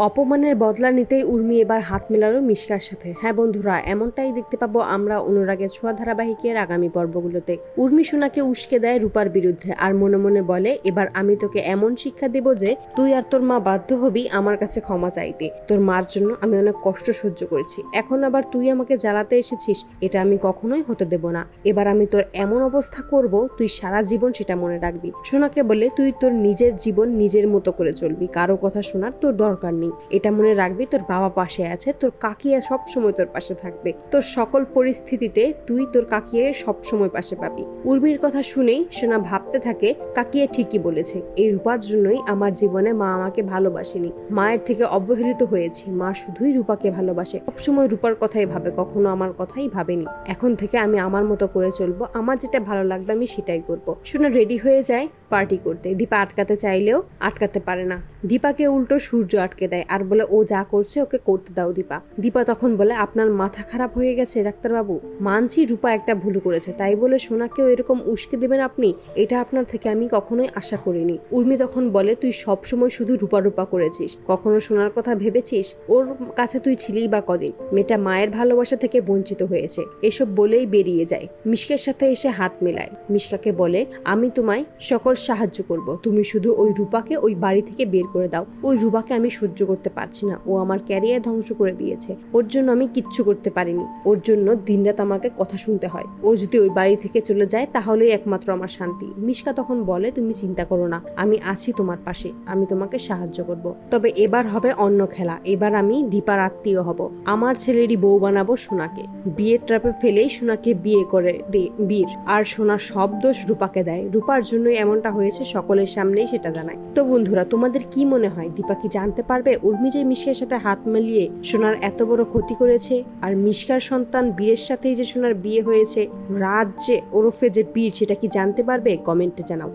অপমানের বদলা নিতেই উর্মি এবার হাত মেলালো মিশকার সাথে। হ্যাঁ বন্ধুরা, এমনটাই দেখতে পাবো আমরা অনুরাগের ছোঁয়া ধারাবাহিকের আগামী পর্বগুলোতে। উর্মি সোনাকে উস্কে দেয় রূপার বিরুদ্ধে আর মনে মনে বলে, এবার আমি তোকে এমন শিক্ষা দেব যে তুই আর তোর মা বাধ্য হবি আমার কাছে ক্ষমা চাইতে। তোর মার জন্য আমি অনেক কষ্ট সহ্য করেছি, এখন আবার তুই আমাকে জ্বালাতে এসেছিস, এটা আমি কখনোই হতে দেব না। এবার আমি তোর এমন অবস্থা করব তুই সারা জীবন সেটা মনে রাখবি। সোনাকে বলে, তুই তোর নিজের জীবন নিজের মতো করে চলবি, কারো কথা শোনার তোর দরকার নেই। এটা মনে রাখবি, তোর বাবা পাশে আছে, তোর কাকিয়া সব সময় তোর পাশে থাকবে। তোর সকল পরিস্থিতিতে তুই তোর কাকিয়া সব সময় পাশে পাবি। উর্মির কথা শুনেই সোনা ভাবতে থাকে, কাকিয়া ঠিকই বলেছে, এই রূপার জন্যই আমার জীবনে মা আমাকে ভালোবাসেনি, মায়ের থেকে অবহেলিত হয়েছি। মা শুধুই রূপাকে ভালোবাসে, সবসময় রূপার কথাই ভাবে, কখনো আমার কথাই ভাবেনি। এখন থেকে আমি আমার মতো করে চলবো, আমার যেটা ভালো লাগবে আমি সেটাই করবো। সোনা রেডি হয়ে যায় পার্টি করতে। দীপা আটকাতে চাইলেও আটকাতে পারে না। দীপাকে উল্টো সূর্য আটকে দেয় আর বলে, ও যা করছে ওকে করতে দাও দীপা। দীপা তখন বলে, আপনার মাথা খারাপ হয়ে গেছে ডাক্তারবাবু? মানছি রূপা একটা ভুল করেছে, তাই বলে সোনাকেও এরকম উস্কে দেবেন আপনি? এটা আপনার থেকে আমি কখনোই আশা করিনি। উর্মি তখন বলে, তুই সবসময় শুধু রূপা রূপা করেছিস, কখনো সোনার কথা ভেবেছিস? ওর কাছে তুই ছিলি বা কদিন? মেয়েটা মায়ের ভালোবাসা থেকে বঞ্চিত হয়েছে। এসব বলেই বেরিয়ে যায়। মিশকার সাথে এসে হাত মেলায়। মিশকাকে বলে, আমি তোমায় সকল সাহায্য করব, তুমি শুধু ওই রূপাকে ওই বাড়ি থেকে বের করে দাও। ওই রূপাকে আমি সহ্য করতে পারছি না, ও আমার ক্যারিয়ার ধ্বংস করে দিয়েছে, ওর জন্য আমি কিচ্ছু করতে পারিনি, ওর জন্য দিনরাত আমাকে কথা শুনতে হয়। ও যদি ওই বাড়ি থেকে চলে যায় তাহলেই একমাত্র আমার শান্তি। মিশকা তখন বলে, তুমি চিন্তা করো না, আমি আছি তোমার পাশে, আমি তোমাকে সাহায্য করব। তবে এবার হবে অন্য খেলা, এবার আমি দীপার আত্মীয় হব, আমার ছেলেরই বউ বানাবো সোনাকে। বিয়ের ট্রাপে ফেলেই সোনাকে বিয়ে করে বীর, আর সোনা সব দোষ রূপাকে দেয়। রূপার জন্যই এমনটা হয়েছে, সকলের সামনেই সেটা জানায়। তো বন্ধুরা, তোমাদের কি মনে হয়, দীপা কি জানতে পারবে উর্মি যে মিশকার সাথে হাত মিলিয়ে সোনার এত বড় ক্ষতি করেছে? আর মিশকার সন্তান বীরের সাথেই যে সোনার বিয়ে হয়েছে, রাজ যে ওরফে যে বীর, সেটা কি জানতে পারবে? কমেন্টে জানাও।